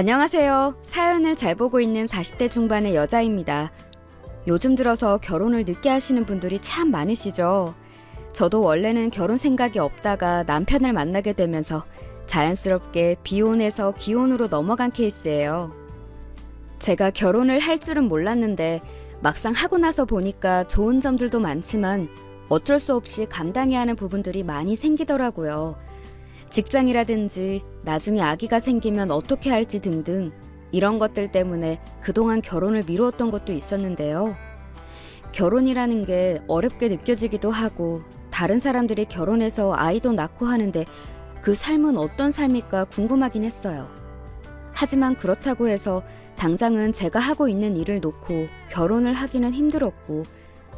안녕하세요. 사연을 잘 보고 있는 40대 중반의 여자입니다. 요즘 들어서 결혼을 늦게 하시는 분들이 참 많으시죠. 저도 원래는 결혼 생각이 없다가 남편을 만나게 되면서 자연스럽게 비혼에서 기혼으로 넘어간 케이스예요. 제가 결혼을 할 줄은 몰랐는데 막상 하고 나서 보니까 좋은 점들도 많지만 어쩔 수 없이 감당해야 하는 부분들이 많이 생기더라고요. 직장이라든지 나중에 아기가 생기면 어떻게 할지 등등 이런 것들 때문에 그동안 결혼을 미루었던 것도 있었는데요. 결혼이라는 게 어렵게 느껴지기도 하고 다른 사람들이 결혼해서 아이도 낳고 하는데 그 삶은 어떤 삶일까 궁금하긴 했어요. 하지만 그렇다고 해서 당장은 제가 하고 있는 일을 놓고 결혼을 하기는 힘들었고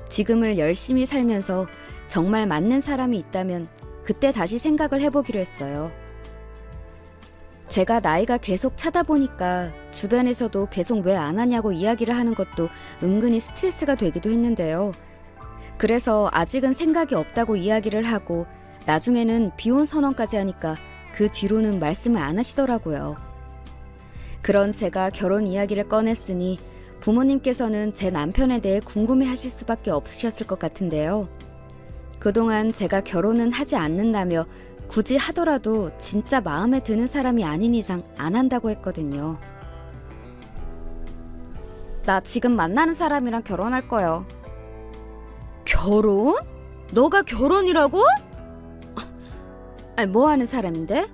지금을 열심히 살면서 정말 맞는 사람이 있다면 그때 다시 생각을 해보기로 했어요. 제가 나이가 계속 차다 보니까 주변에서도 계속 왜 안 하냐고 이야기를 하는 것도 은근히 스트레스가 되기도 했는데요. 그래서 아직은 생각이 없다고 이야기를 하고 나중에는 비혼 선언까지 하니까 그 뒤로는 말씀을 안 하시더라고요. 그런 제가 결혼 이야기를 꺼냈으니 부모님께서는 제 남편에 대해 궁금해하실 수밖에 없으셨을 것 같은데요. 그동안 제가 결혼은 하지 않는다며 굳이 하더라도 진짜 마음에 드는 사람이 아닌 이상 안 한다고 했거든요. 나 지금 만나는 사람이랑 결혼할 거요. 결혼? 너가 결혼이라고? 아니, 뭐 하는 사람인데?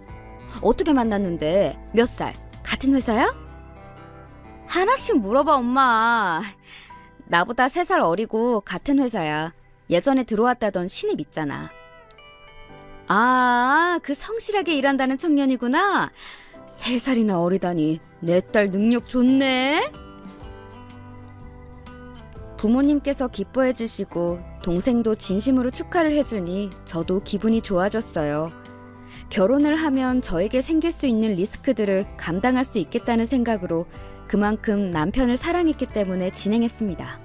어떻게 만났는데? 몇 살? 같은 회사야? 하나씩 물어봐, 엄마. 나보다 3살 어리고 같은 회사야. 예전에 들어왔다던 신입 있잖아. 아, 그 성실하게 일한다는 청년이구나. 3살이나 어리다니 내 딸 능력 좋네. 부모님께서 기뻐해 주시고 동생도 진심으로 축하를 해주니 저도 기분이 좋아졌어요. 결혼을 하면 저에게 생길 수 있는 리스크들을 감당할 수 있겠다는 생각으로 그만큼 남편을 사랑했기 때문에 진행했습니다.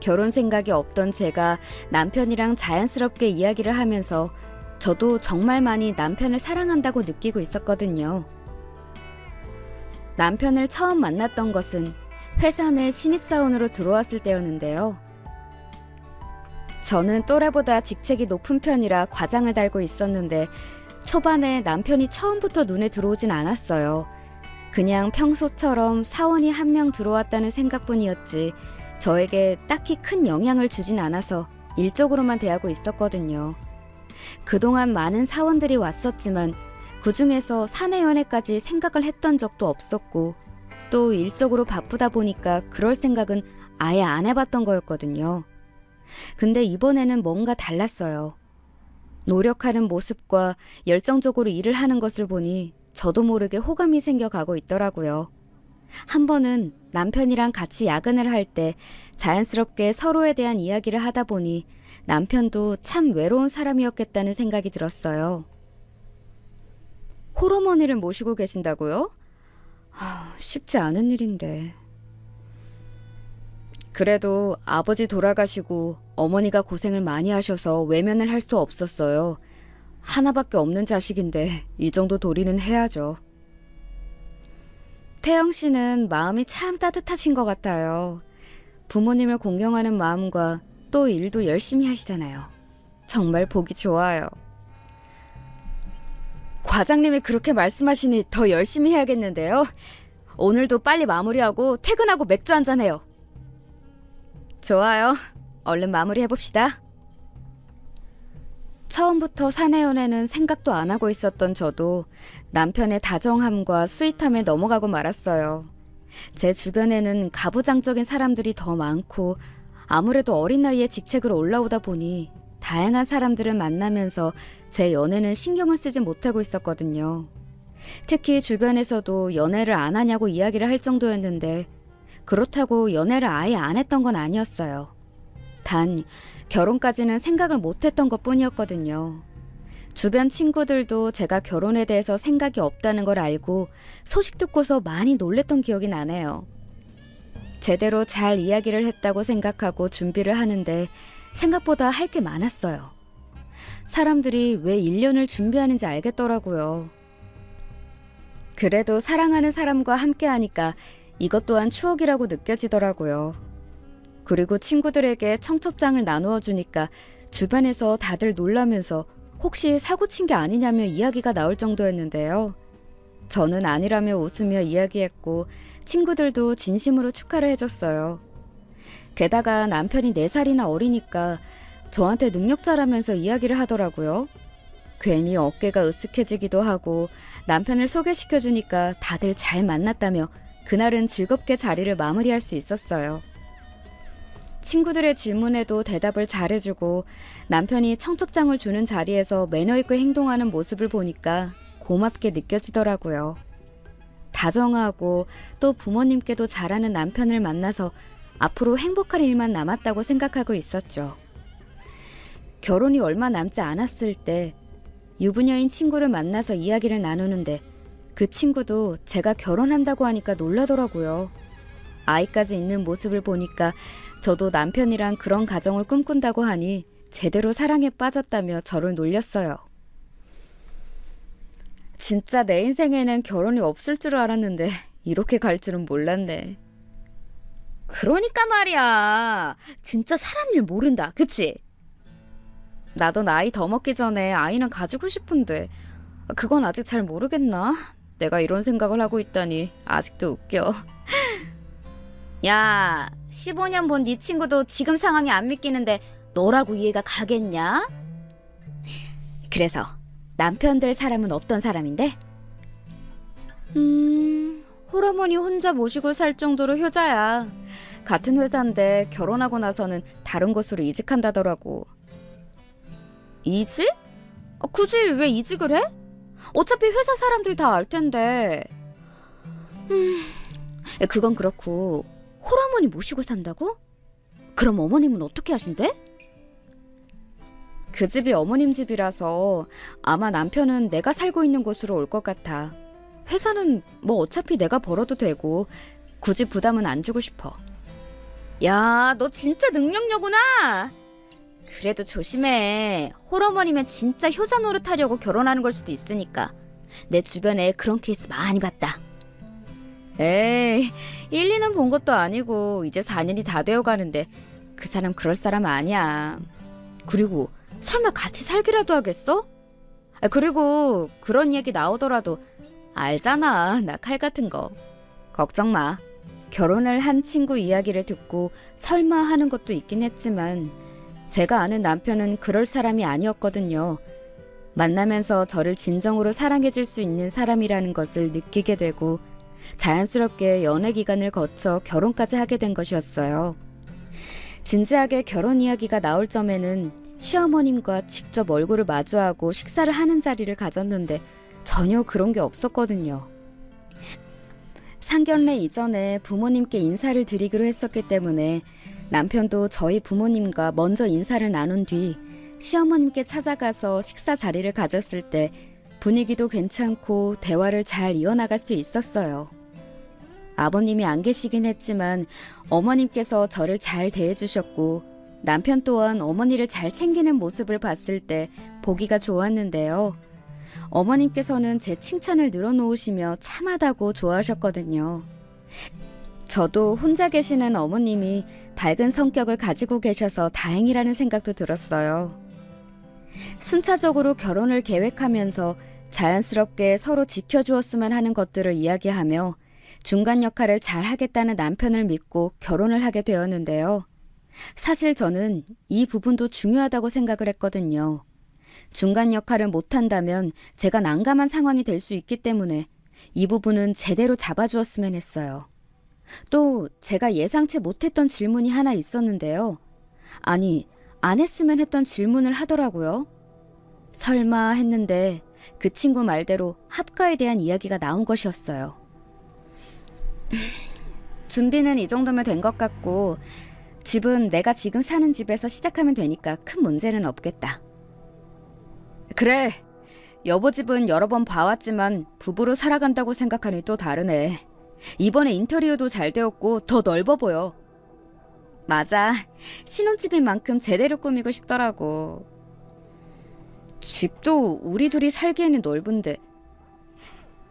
결혼 생각이 없던 제가 남편이랑 자연스럽게 이야기를 하면서 저도 정말 많이 남편을 사랑한다고 느끼고 있었거든요. 남편을 처음 만났던 것은 회사 내 신입사원으로 들어왔을 때였는데요. 저는 또래보다 직책이 높은 편이라 과장을 달고 있었는데 초반에 남편이 처음부터 눈에 들어오진 않았어요. 그냥 평소처럼 사원이 한 명 들어왔다는 생각뿐이었지 저에게 딱히 큰 영향을 주진 않아서 일적으로만 대하고 있었거든요. 그동안 많은 사원들이 왔었지만 그중에서 사내연애까지 생각을 했던 적도 없었고 또 일적으로 바쁘다 보니까 그럴 생각은 아예 안 해봤던 거였거든요. 근데 이번에는 뭔가 달랐어요. 노력하는 모습과 열정적으로 일을 하는 것을 보니 저도 모르게 호감이 생겨가고 있더라고요. 한 번은 남편이랑 같이 야근을 할 때 자연스럽게 서로에 대한 이야기를 하다 보니 남편도 참 외로운 사람이었겠다는 생각이 들었어요. 홀어머니를 모시고 계신다고요? 쉽지 않은 일인데. 그래도 아버지 돌아가시고 어머니가 고생을 많이 하셔서 외면을 할 수 없었어요. 하나밖에 없는 자식인데 이 정도 도리는 해야죠. 태영 씨는 마음이 참 따뜻하신 것 같아요. 부모님을 공경하는 마음과 또 일도 열심히 하시잖아요. 정말 보기 좋아요. 과장님이 그렇게 말씀하시니 더 열심히 해야겠는데요. 오늘도 빨리 마무리하고 퇴근하고 맥주 한잔 해요. 좋아요. 얼른 마무리해봅시다. 처음부터 사내연애는 생각도 안 하고 있었던 저도 남편의 다정함과 스윗함에 넘어가고 말았어요. 제 주변에는 가부장적인 사람들이 더 많고 아무래도 어린 나이에 직책으로 올라오다 보니 다양한 사람들을 만나면서 제 연애는 신경을 쓰지 못하고 있었거든요. 특히 주변에서도 연애를 안 하냐고 이야기를 할 정도였는데 그렇다고 연애를 아예 안 했던 건 아니었어요. 단 결혼까지는 생각을 못했던 것뿐이었거든요. 주변 친구들도 제가 결혼에 대해서 생각이 없다는 걸 알고 소식 듣고서 많이 놀랬던 기억이 나네요. 제대로 잘 이야기를 했다고 생각하고 준비를 하는데 생각보다 할 게 많았어요. 사람들이 왜 1년을 준비하는지 알겠더라고요. 그래도 사랑하는 사람과 함께 하니까 이것 또한 추억이라고 느껴지더라고요. 그리고 친구들에게 청첩장을 나누어 주니까 주변에서 다들 놀라면서 혹시 사고 친 게 아니냐며 이야기가 나올 정도였는데요. 저는 아니라며 웃으며 이야기했고 친구들도 진심으로 축하를 해줬어요. 게다가 남편이 4살이나 어리니까 저한테 능력자라면서 이야기를 하더라고요. 괜히 어깨가 으쓱해지기도 하고 남편을 소개시켜주니까 다들 잘 만났다며 그날은 즐겁게 자리를 마무리할 수 있었어요. 친구들의 질문에도 대답을 잘해주고 남편이 청첩장을 주는 자리에서 매너 있게 행동하는 모습을 보니까 고맙게 느껴지더라고요. 다정하고 또 부모님께도 잘하는 남편을 만나서 앞으로 행복할 일만 남았다고 생각하고 있었죠. 결혼이 얼마 남지 않았을 때 유부녀인 친구를 만나서 이야기를 나누는데 그 친구도 제가 결혼한다고 하니까 놀라더라고요. 아이까지 있는 모습을 보니까 저도 남편이랑 그런 가정을 꿈꾼다고 하니 제대로 사랑에 빠졌다며 저를 놀렸어요. 진짜 내 인생에는 결혼이 없을 줄 알았는데 이렇게 갈 줄은 몰랐네. 그러니까 말이야. 진짜 사람 일 모른다. 그치? 나도 나이 더 먹기 전에 아이는 가지고 싶은데 그건 아직 잘 모르겠나? 내가 이런 생각을 하고 있다니 아직도 웃겨. 야, 15년 본 네 친구도 지금 상황이 안 믿기는데 너라고 이해가 가겠냐? 그래서 남편 될 사람은 어떤 사람인데? 홀어머니 혼자 모시고 살 정도로 효자야. 같은 회사인데 결혼하고 나서는 다른 곳으로 이직한다더라고. 이직? 굳이 왜 이직을 해? 어차피 회사 사람들 다 알 텐데. 그건 그렇고 홀어머니 모시고 산다고? 그럼 어머님은 어떻게 하신대? 그 집이 어머님 집이라서 아마 남편은 내가 살고 있는 곳으로 올 것 같아. 회사는 뭐 어차피 내가 벌어도 되고 굳이 부담은 안 주고 싶어. 야, 너 진짜 능력녀구나. 그래도 조심해. 홀어머니면 진짜 효자 노릇하려고 결혼하는 걸 수도 있으니까. 내 주변에 그런 케이스 많이 봤다. 에이, 1, 2년 본 것도 아니고 이제 4년이 다 되어가는데 그 사람 그럴 사람 아니야. 그리고 설마 같이 살기라도 하겠어? 그리고 그런 얘기 나오더라도 알잖아, 나 칼 같은 거. 걱정 마. 결혼을 한 친구 이야기를 듣고 설마 하는 것도 있긴 했지만 제가 아는 남편은 그럴 사람이 아니었거든요. 만나면서 저를 진정으로 사랑해줄 수 있는 사람이라는 것을 느끼게 되고 자연스럽게 연애 기간을 거쳐 결혼까지 하게 된 것이었어요. 진지하게 결혼 이야기가 나올 점에는 시어머님과 직접 얼굴을 마주하고 식사를 하는 자리를 가졌는데 전혀 그런 게 없었거든요. 상견례 이전에 부모님께 인사를 드리기로 했었기 때문에 남편도 저희 부모님과 먼저 인사를 나눈 뒤 시어머님께 찾아가서 식사 자리를 가졌을 때 분위기도 괜찮고 대화를 잘 이어나갈 수 있었어요. 아버님이 안 계시긴 했지만 어머님께서 저를 잘 대해주셨고 남편 또한 어머니를 잘 챙기는 모습을 봤을 때 보기가 좋았는데요. 어머님께서는 제 칭찬을 늘어놓으시며 참하다고 좋아하셨거든요. 저도 혼자 계시는 어머님이 밝은 성격을 가지고 계셔서 다행이라는 생각도 들었어요. 순차적으로 결혼을 계획하면서 자연스럽게 서로 지켜주었으면 하는 것들을 이야기하며 중간 역할을 잘 하겠다는 남편을 믿고 결혼을 하게 되었는데요. 사실 저는 이 부분도 중요하다고 생각을 했거든요. 중간 역할을 못한다면 제가 난감한 상황이 될 수 있기 때문에 이 부분은 제대로 잡아주었으면 했어요. 또 제가 예상치 못했던 질문이 하나 있었는데요. 아니, 안 했으면 했던 질문을 하더라고요. 설마 했는데 그 친구 말대로 합가에 대한 이야기가 나온 것이었어요. 준비는 이 정도면 된 것 같고 집은 내가 지금 사는 집에서 시작하면 되니까 큰 문제는 없겠다. 그래, 여보 집은 여러 번 봐왔지만 부부로 살아간다고 생각하니 또 다르네. 이번에 인테리어도 잘 되었고 더 넓어 보여. 맞아, 신혼집인 만큼 제대로 꾸미고 싶더라고. 집도 우리 둘이 살기에는 넓은데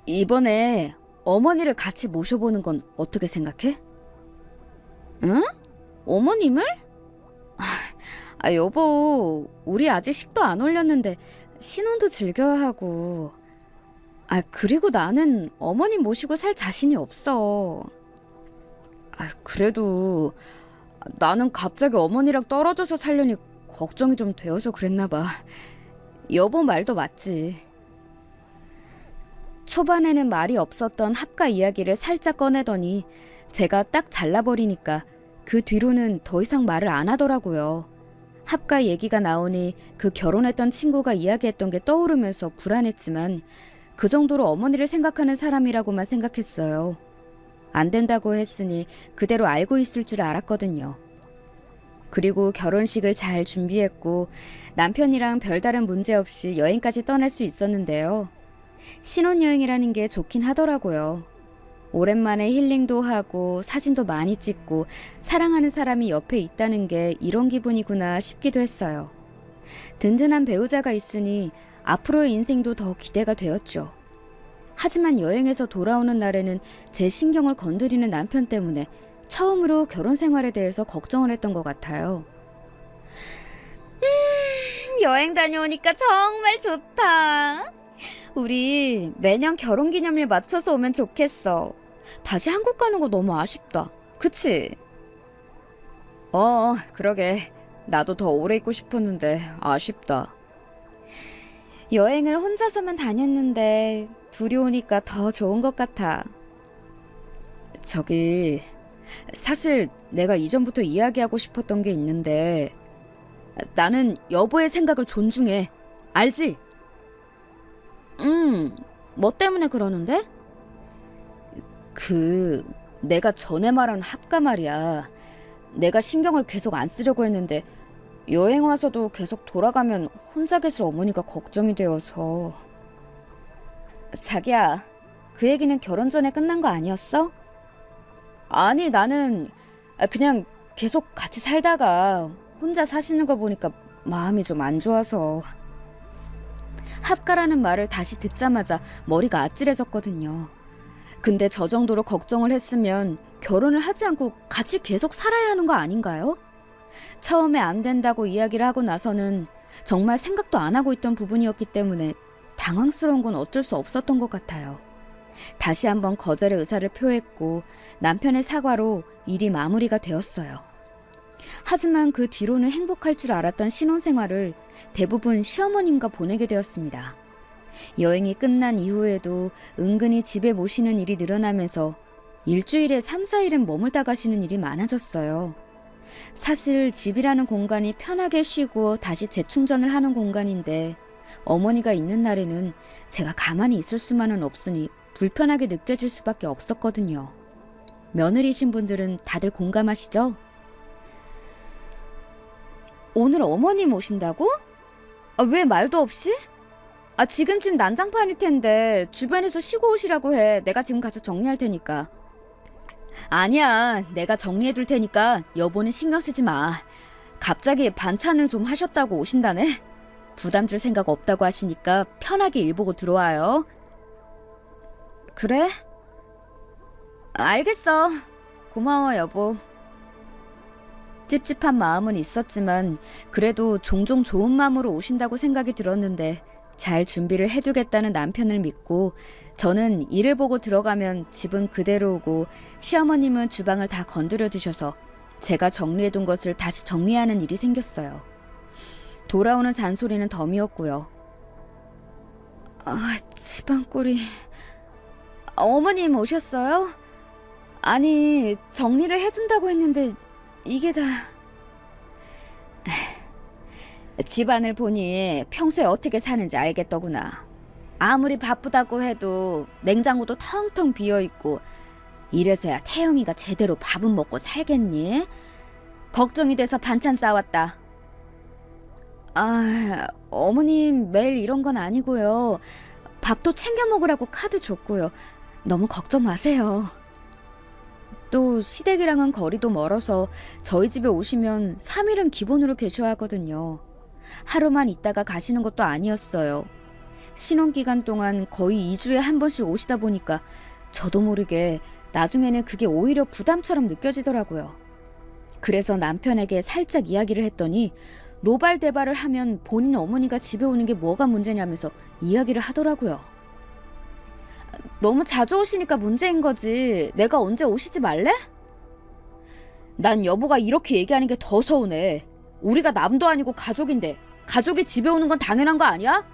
이번에 어머니를 같이 모셔보는 건 어떻게 생각해? 응? 어머님을? 여보, 우리 아직 식도 안 올렸는데 신혼도 즐겨야 하고. 그리고 나는 어머님 모시고 살 자신이 없어. 그래도 나는 갑자기 어머니랑 떨어져서 살려니 걱정이 좀 되어서 그랬나 봐. 여보 말도 맞지. 초반에는 말이 없었던 합가 이야기를 살짝 꺼내더니 제가 딱 잘라버리니까 그 뒤로는 더 이상 말을 안 하더라고요. 합가 얘기가 나오니 그 결혼했던 친구가 이야기했던 게 떠오르면서 불안했지만 그 정도로 어머니를 생각하는 사람이라고만 생각했어요. 안 된다고 했으니 그대로 알고 있을 줄 알았거든요. 그리고 결혼식을 잘 준비했고 남편이랑 별다른 문제 없이 여행까지 떠날 수 있었는데요. 신혼여행이라는 게 좋긴 하더라고요. 오랜만에 힐링도 하고 사진도 많이 찍고 사랑하는 사람이 옆에 있다는 게 이런 기분이구나 싶기도 했어요. 든든한 배우자가 있으니 앞으로의 인생도 더 기대가 되었죠. 하지만 여행에서 돌아오는 날에는 제 신경을 건드리는 남편 때문에 처음으로 결혼 생활에 대해서 걱정을 했던 것 같아요. 여행 다녀오니까 정말 좋다. 우리 매년 결혼기념일 맞춰서 오면 좋겠어. 다시 한국 가는 거 너무 아쉽다. 그치? 그러게. 나도 더 오래 있고 싶었는데 아쉽다. 여행을 혼자서만 다녔는데 둘이 오니까 더 좋은 것 같아. 저기, 사실 내가 이전부터 이야기하고 싶었던 게 있는데 나는 여보의 생각을 존중해. 알지? 뭐 때문에 그러는데? 내가 전에 말한 합가 말이야. 내가 신경을 계속 안 쓰려고 했는데 여행 와서도 계속 돌아가면 혼자 계실 어머니가 걱정이 되어서. 자기야, 그 얘기는 결혼 전에 끝난 거 아니었어? 아니, 나는 그냥 계속 같이 살다가 혼자 사시는 거 보니까 마음이 좀 안 좋아서. 합가라는 말을 다시 듣자마자 머리가 아찔해졌거든요. 근데 저 정도로 걱정을 했으면 결혼을 하지 않고 같이 계속 살아야 하는 거 아닌가요? 처음에 안 된다고 이야기를 하고 나서는 정말 생각도 안 하고 있던 부분이었기 때문에 당황스러운 건 어쩔 수 없었던 것 같아요. 다시 한번 거절의 의사를 표했고 남편의 사과로 일이 마무리가 되었어요. 하지만 그 뒤로는 행복할 줄 알았던 신혼생활을 대부분 시어머님과 보내게 되었습니다. 여행이 끝난 이후에도 은근히 집에 모시는 일이 늘어나면서 일주일에 3, 4일은 머물다 가시는 일이 많아졌어요. 사실 집이라는 공간이 편하게 쉬고 다시 재충전을 하는 공간인데 어머니가 있는 날에는 제가 가만히 있을 수만은 없으니 불편하게 느껴질 수밖에 없었거든요. 며느리신 분들은 다들 공감하시죠? 오늘 어머님 오신다고? 왜 말도 없이? 지금쯤 난장판일 텐데 주변에서 쉬고 오시라고 해. 내가 지금 가서 정리할 테니까. 아니야, 내가 정리해둘 테니까 여보는 신경 쓰지 마. 갑자기 반찬을 좀 하셨다고 오신다네. 부담 줄 생각 없다고 하시니까 편하게 일 보고 들어와요. 그래? 알겠어. 고마워, 여보. 찝찝한 마음은 있었지만 그래도 종종 좋은 마음으로 오신다고 생각이 들었는데 잘 준비를 해두겠다는 남편을 믿고 저는 일을 보고 들어가면 집은 그대로고 시어머님은 주방을 다 건드려 두셔서 제가 정리해둔 것을 다시 정리하는 일이 생겼어요. 돌아오는 잔소리는 덤이었고요. 집안 꼴이... 어머님 오셨어요? 아니, 정리를 해둔다고 했는데 이게 다... 집안을 보니 평소에 어떻게 사는지 알겠더구나. 아무리 바쁘다고 해도 냉장고도 텅텅 비어있고 이래서야 태영이가 제대로 밥은 먹고 살겠니? 걱정이 돼서 반찬 싸왔다. 어머님 매일 이런 건 아니고요. 밥도 챙겨 먹으라고 카드 줬고요. 너무 걱정 마세요. 또 시댁이랑은 거리도 멀어서 저희 집에 오시면 3일은 기본으로 계셔야 하거든요. 하루만 있다가 가시는 것도 아니었어요. 신혼기간 동안 거의 2주에 한 번씩 오시다 보니까 저도 모르게 나중에는 그게 오히려 부담처럼 느껴지더라고요. 그래서 남편에게 살짝 이야기를 했더니 노발대발을 하면 본인 어머니가 집에 오는 게 뭐가 문제냐면서 이야기를 하더라고요. 너무 자주 오시니까 문제인 거지. 내가 언제 오시지 말래? 난 여보가 이렇게 얘기하는 게 더 서운해. 우리가 남도 아니고 가족인데 가족이 집에 오는 건 당연한 거 아니야?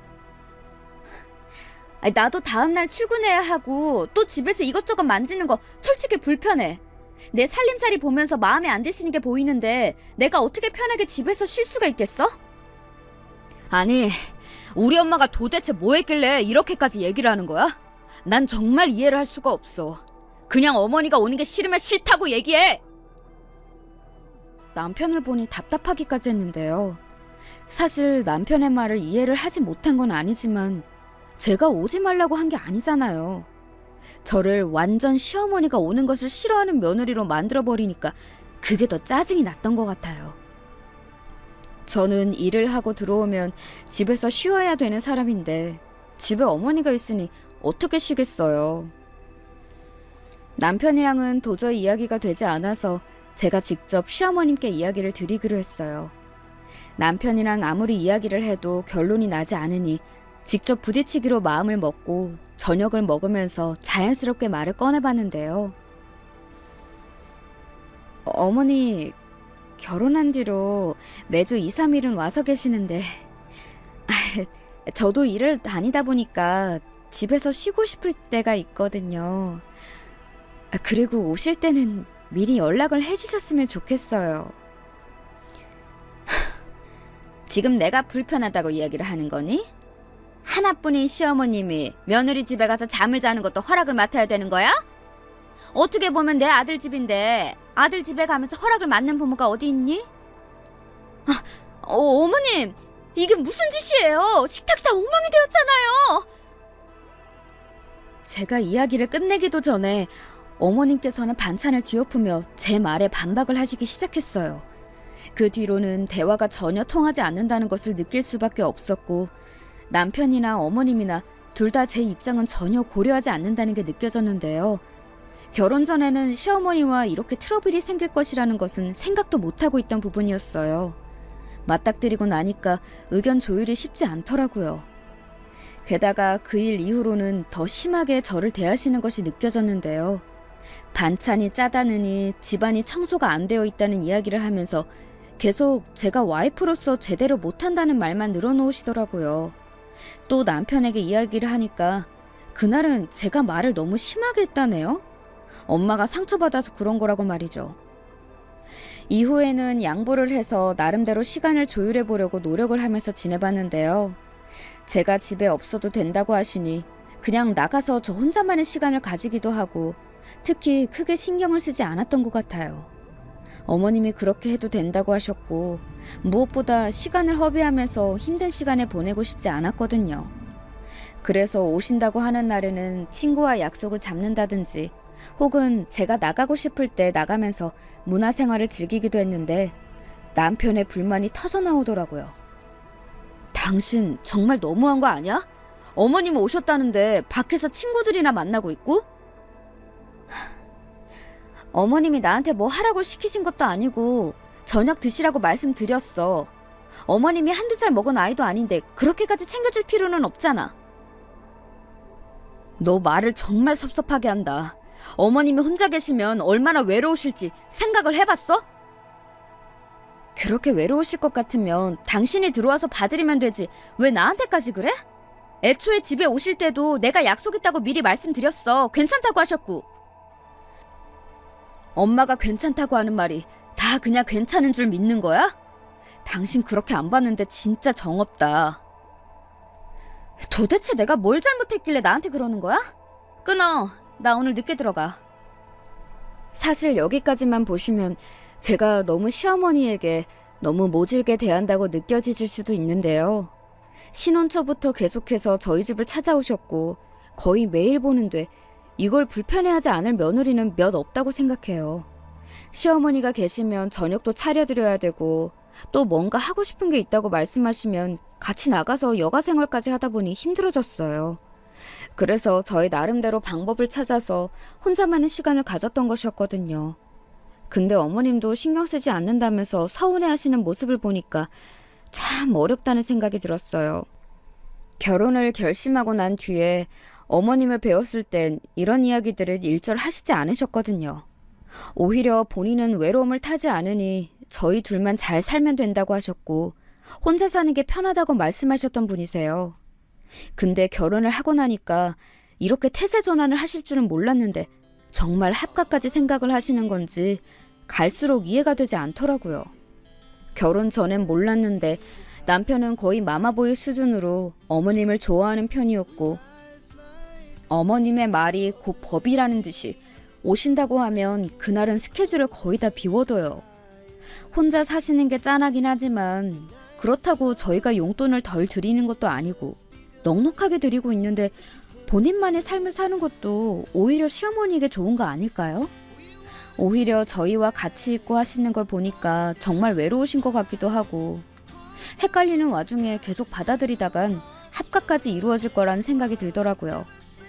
나도 다음날 출근해야 하고 또 집에서 이것저것 만지는 거 솔직히 불편해. 내 살림살이 보면서 마음에 안 드시는 게 보이는데 내가 어떻게 편하게 집에서 쉴 수가 있겠어? 아니, 우리 엄마가 도대체 뭐 했길래 이렇게까지 얘기를 하는 거야? 난 정말 이해를 할 수가 없어. 그냥 어머니가 오는 게 싫으면 싫다고 얘기해! 남편을 보니 답답하기까지 했는데요. 사실 남편의 말을 이해를 하지 못한 건 아니지만 제가 오지 말라고 한 게 아니잖아요. 저를 완전 시어머니가 오는 것을 싫어하는 며느리로 만들어버리니까 그게 더 짜증이 났던 것 같아요. 저는 일을 하고 들어오면 집에서 쉬어야 되는 사람인데 집에 어머니가 있으니 어떻게 쉬겠어요. 남편이랑은 도저히 이야기가 되지 않아서 제가 직접 시어머님께 이야기를 드리기로 했어요. 남편이랑 아무리 이야기를 해도 결론이 나지 않으니 직접 부딪히기로 마음을 먹고 저녁을 먹으면서 자연스럽게 말을 꺼내봤는데요. 어머니, 결혼한 뒤로 매주 2, 3일은 와서 계시는데 저도 일을 다니다 보니까 집에서 쉬고 싶을 때가 있거든요. 그리고 오실 때는 미리 연락을 해주셨으면 좋겠어요. 지금 내가 불편하다고 이야기를 하는 거니? 하나뿐인 시어머님이 며느리 집에 가서 잠을 자는 것도 허락을 맡아야 되는 거야? 어떻게 보면 내 아들 집인데 아들 집에 가면서 허락을 맡는 부모가 어디 있니? 어머님, 이게 무슨 짓이에요? 식탁이 다 엉망이 되었잖아요. 제가 이야기를 끝내기도 전에 어머님께서는 반찬을 뒤엎으며 제 말에 반박을 하시기 시작했어요. 그 뒤로는 대화가 전혀 통하지 않는다는 것을 느낄 수밖에 없었고 남편이나 어머님이나 둘 다 제 입장은 전혀 고려하지 않는다는 게 느껴졌는데요. 결혼 전에는 시어머니와 이렇게 트러블이 생길 것이라는 것은 생각도 못하고 있던 부분이었어요. 맞닥뜨리고 나니까 의견 조율이 쉽지 않더라고요. 게다가 그 일 이후로는 더 심하게 저를 대하시는 것이 느껴졌는데요. 반찬이 짜다느니 집안이 청소가 안 되어 있다는 이야기를 하면서 계속 제가 와이프로서 제대로 못한다는 말만 늘어놓으시더라고요. 또 남편에게 이야기를 하니까 그날은 제가 말을 너무 심하게 했다네요. 엄마가 상처받아서 그런 거라고 말이죠. 이후에는 양보를 해서 나름대로 시간을 조율해 보려고 노력을 하면서 지내봤는데요. 제가 집에 없어도 된다고 하시니 그냥 나가서 저 혼자만의 시간을 가지기도 하고 특히 크게 신경을 쓰지 않았던 것 같아요. 어머님이 그렇게 해도 된다고 하셨고 무엇보다 시간을 허비하면서 힘든 시간을 보내고 싶지 않았거든요. 그래서 오신다고 하는 날에는 친구와 약속을 잡는다든지 혹은 제가 나가고 싶을 때 나가면서 문화생활을 즐기기도 했는데 남편의 불만이 터져나오더라고요. 당신 정말 너무한 거 아니야? 어머님 오셨다는데 밖에서 친구들이나 만나고 있고? 어머님이 나한테 뭐 하라고 시키신 것도 아니고 저녁 드시라고 말씀드렸어. 어머님이 한두 살 먹은 아이도 아닌데 그렇게까지 챙겨줄 필요는 없잖아. 너 말을 정말 섭섭하게 한다. 어머님이 혼자 계시면 얼마나 외로우실지 생각을 해봤어? 그렇게 외로우실 것 같으면 당신이 들어와서 봐드리면 되지 왜 나한테까지 그래? 애초에 집에 오실 때도 내가 약속 있다고 미리 말씀드렸어. 괜찮다고 하셨고. 엄마가 괜찮다고 하는 말이 다 그냥 괜찮은 줄 믿는 거야? 당신 그렇게 안 봤는데 진짜 정없다. 도대체 내가 뭘 잘못했길래 나한테 그러는 거야? 끊어. 나 오늘 늦게 들어가. 사실 여기까지만 보시면 제가 너무 시어머니에게 너무 모질게 대한다고 느껴지실 수도 있는데요. 신혼 초부터 계속해서 저희 집을 찾아오셨고 거의 매일 보는데 이걸 불편해하지 않을 며느리는 몇 없다고 생각해요. 시어머니가 계시면 저녁도 차려드려야 되고 또 뭔가 하고 싶은 게 있다고 말씀하시면 같이 나가서 여가 생활까지 하다 보니 힘들어졌어요. 그래서 저희 나름대로 방법을 찾아서 혼자만의 시간을 가졌던 것이었거든요. 근데 어머님도 신경 쓰지 않는다면서 서운해하시는 모습을 보니까 참 어렵다는 생각이 들었어요. 결혼을 결심하고 난 뒤에 어머님을 배웠을 땐 이런 이야기들을 일절 하시지 않으셨거든요. 오히려 본인은 외로움을 타지 않으니 저희 둘만 잘 살면 된다고 하셨고 혼자 사는 게 편하다고 말씀하셨던 분이세요. 근데 결혼을 하고 나니까 이렇게 태세 전환을 하실 줄은 몰랐는데 정말 합가까지 생각을 하시는 건지 갈수록 이해가 되지 않더라고요. 결혼 전엔 몰랐는데 남편은 거의 마마보이 수준으로 어머님을 좋아하는 편이었고 어머님의 말이 곧 법이라는 듯이 오신다고 하면 그날은 스케줄을 거의 다 비워둬요. 혼자 사시는 게 짠하긴 하지만 그렇다고 저희가 용돈을 덜 드리는 것도 아니고 넉넉하게 드리고 있는데 본인만의 삶을 사는 것도 오히려 시어머니에게 좋은 거 아닐까요? 오히려 저희와 같이 있고 하시는 걸 보니까 정말 외로우신 것 같기도 하고 헷갈리는 와중에 계속 받아들이다간 합가까지 이루어질 거라는 생각이 들더라고요.